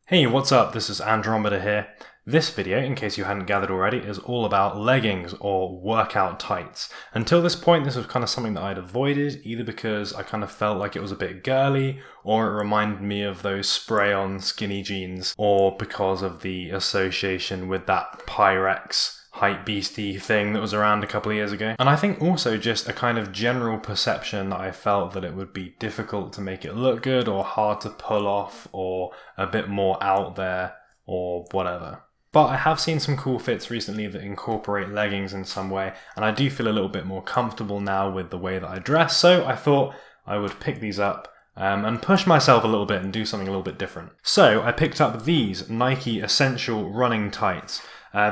Hey, what's up? This is Andromeda here. This video, in case you hadn't gathered already, is all about leggings or workout tights. Until this point, this was kind of something that I'd avoided, either because I kind of felt like it was a bit girly, or it reminded me of those spray-on skinny jeans, or because of the association with that Pyrex hype beastie thing that was around a couple of years ago. And I think also just a kind of general perception that I felt that it would be difficult to make it look good or hard to pull off or a bit more out there or whatever. But I have seen some cool fits recently that incorporate leggings in some way, and I do feel a little bit more comfortable now with the way that I dress, so I thought I would pick these up and push myself a little bit and do something a little bit different. So I picked up these Nike Essential running tights.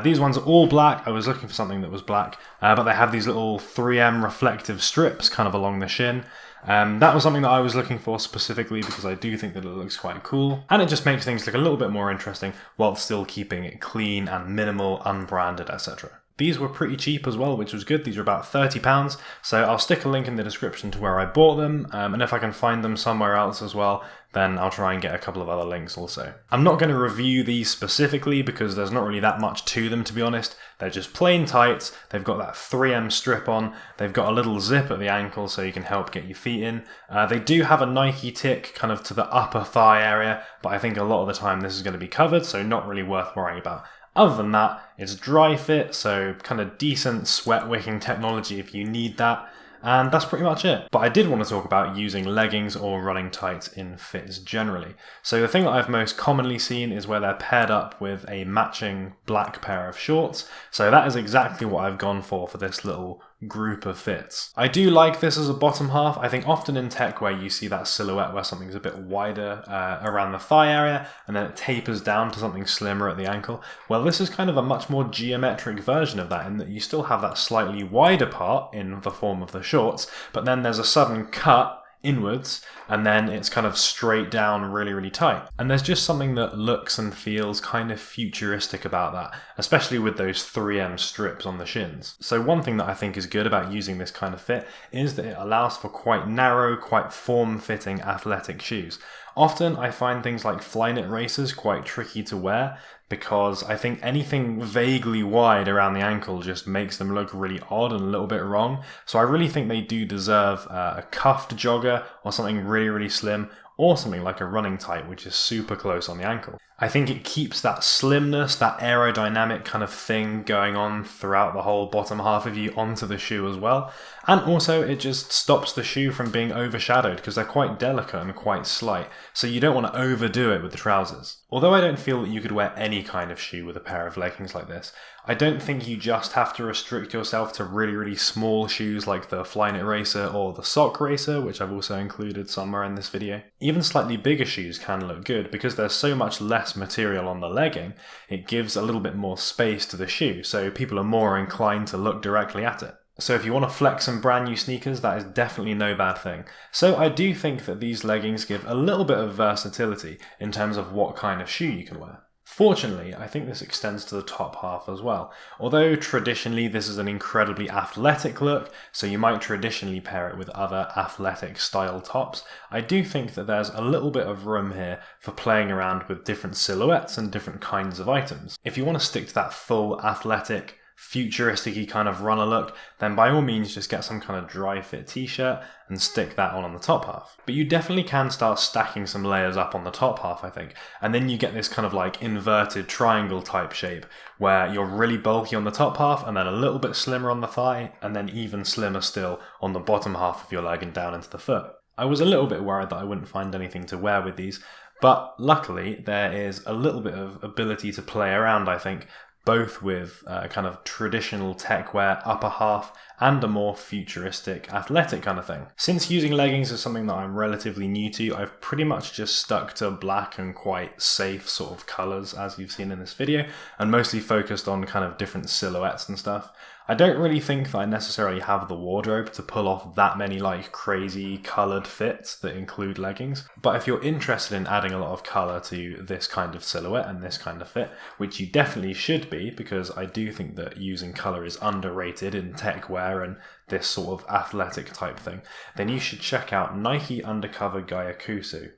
These ones are all black. I was looking for something that was black, but they have these little 3M reflective strips kind of along the shin. That was something that I was looking for specifically because I do think that it looks quite cool, and it just makes things look a little bit more interesting while still keeping it clean and minimal, unbranded, etc. These were pretty cheap as well, which was good. These were about £30, so I'll stick a link in the description to where I bought them, and if I can find them somewhere else as well, then I'll try and get a couple of other links also. I'm not going to review these specifically because there's not really that much to them, to be honest. They're just plain tights. They've got that 3M strip on. They've got a little zip at the ankle so you can help get your feet in. They do have a Nike tick kind of to the upper thigh area, but I think a lot of the time this is going to be covered, so not really worth worrying about. Other than that, it's dry fit, so kind of decent sweat wicking technology if you need that. And that's pretty much it. But I did want to talk about using leggings or running tights in fits generally. So the thing that I've most commonly seen is where they're paired up with a matching black pair of shorts. So that is exactly what I've gone for this little group of fits. I do like this as a bottom half. I think often in tech where you see that silhouette where something's a bit wider around the thigh area and then it tapers down to something slimmer at the ankle. Well, this is kind of a much more geometric version of that in that you still have that slightly wider part in the form of the shorts, but then there's a sudden cut inwards and then it's kind of straight down really tight. And there's just something that looks and feels kind of futuristic about that, especially with those 3M strips on the shins. So one thing that I think is good about using this kind of fit is that it allows for quite narrow, quite form-fitting athletic shoes. Often I find things like Flyknit racers quite tricky to wear because I think anything vaguely wide around the ankle just makes them look really odd and a little bit wrong. So I really think they do deserve a cuffed jogger or something really slim, or something like a running tight which is super close on the ankle. I think it keeps that slimness, that aerodynamic kind of thing going on throughout the whole bottom half of you onto the shoe as well. And also it just stops the shoe from being overshadowed because they're quite delicate and quite slight, so you don't want to overdo it with the trousers. Although I don't feel that you could wear any kind of shoe with a pair of leggings like this, I don't think you just have to restrict yourself to really small shoes like the Flyknit Racer or the Sock Racer, which I've also included somewhere in this video. Even slightly bigger shoes can look good because there's so much less material on the legging, it gives a little bit more space to the shoe, so people are more inclined to look directly at it. So if you want to flex some brand new sneakers, that is definitely no bad thing. So I do think that these leggings give a little bit of versatility in terms of what kind of shoe you can wear. Fortunately, I think this extends to the top half as well. Although traditionally this is an incredibly athletic look, so you might traditionally pair it with other athletic style tops, I do think that there's a little bit of room here for playing around with different silhouettes and different kinds of items. If you want to stick to that full athletic, futuristic-y kind of runner look, then by all means just get some kind of dry fit t-shirt and stick that on the top half. But you definitely can start stacking some layers up on the top half, I think, and then you get this kind of like inverted triangle type shape where you're really bulky on the top half and then a little bit slimmer on the thigh and then even slimmer still on the bottom half of your leg and down into the foot. I was a little bit worried that I wouldn't find anything to wear with these, but luckily there is a little bit of ability to play around, I think, both with kind of traditional tech wear upper half and a more futuristic athletic kind of thing. Since using leggings is something that I'm relatively new to, I've pretty much just stuck to black and quite safe sort of colours as you've seen in this video, and mostly focused on kind of different silhouettes and stuff. I don't really think that I necessarily have the wardrobe to pull off that many like crazy coloured fits that include leggings, but if you're interested in adding a lot of colour to this kind of silhouette and this kind of fit, which you definitely should be because I do think that using colour is underrated in tech wear and this sort of athletic type thing, then you should check out Nike Undercover Gayakuso.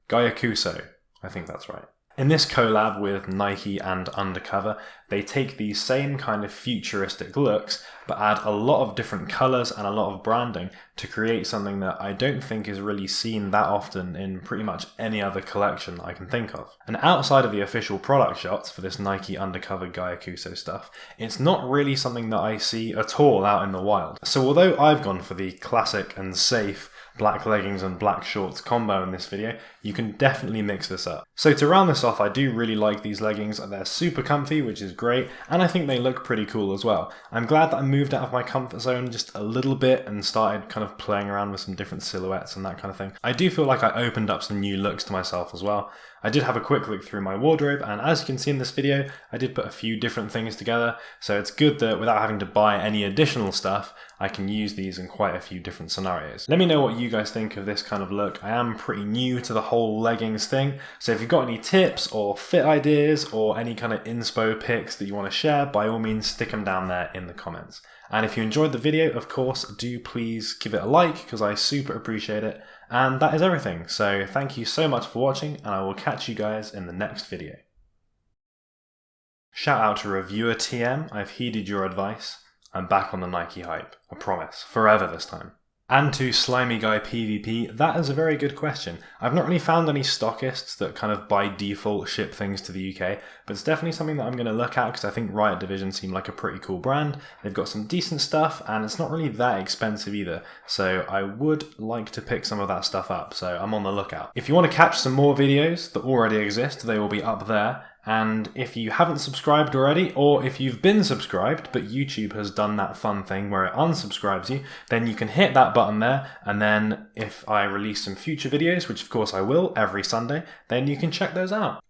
I think that's right. In this collab with Nike and Undercover, they take these same kind of futuristic looks, but add a lot of different colours and a lot of branding to create something that I don't think is really seen that often in pretty much any other collection I can think of. And outside of the official product shots for this Nike Undercover Guyakuso stuff, it's not really something that I see at all out in the wild. So although I've gone for the classic and safe black leggings and black shorts combo in this video, you can definitely mix this up. So to round this off, I do really like these leggings. They're super comfy, which is great, and I think they look pretty cool as well. I'm glad that I moved out of my comfort zone just a little bit and started kind of playing around with some different silhouettes and that kind of thing. I do feel like I opened up some new looks to myself as well. I did have a quick look through my wardrobe, and as you can see in this video, I did put a few different things together, so it's good that without having to buy any additional stuff, I can use these in quite a few different scenarios. Let me know what you guys think of this kind of look. I am pretty new to the whole leggings thing, so if you've got any tips or fit ideas or any kind of inspo pics that you want to share, by all means stick them down there in the comments. And if you enjoyed the video, of course, do please give it a like, because I super appreciate it. And that is everything, so thank you so much for watching, and I will catch you guys in the next video. Shout out to reviewer TM, I've heeded your advice. I'm back on the Nike hype, I promise, forever this time. And to Slimy Guy PvP, that is a very good question. I've not really found any stockists that kind of by default ship things to the UK, but it's definitely something that I'm going to look at because I think Riot Division seem like a pretty cool brand. They've got some decent stuff and it's not really that expensive either, so I would like to pick some of that stuff up, so I'm on the lookout. If you want to catch some more videos that already exist, they will be up there. And if you haven't subscribed already, or if you've been subscribed, but YouTube has done that fun thing where it unsubscribes you, then you can hit that button there, and then if I release some future videos, which of course I will every Sunday, then you can check those out.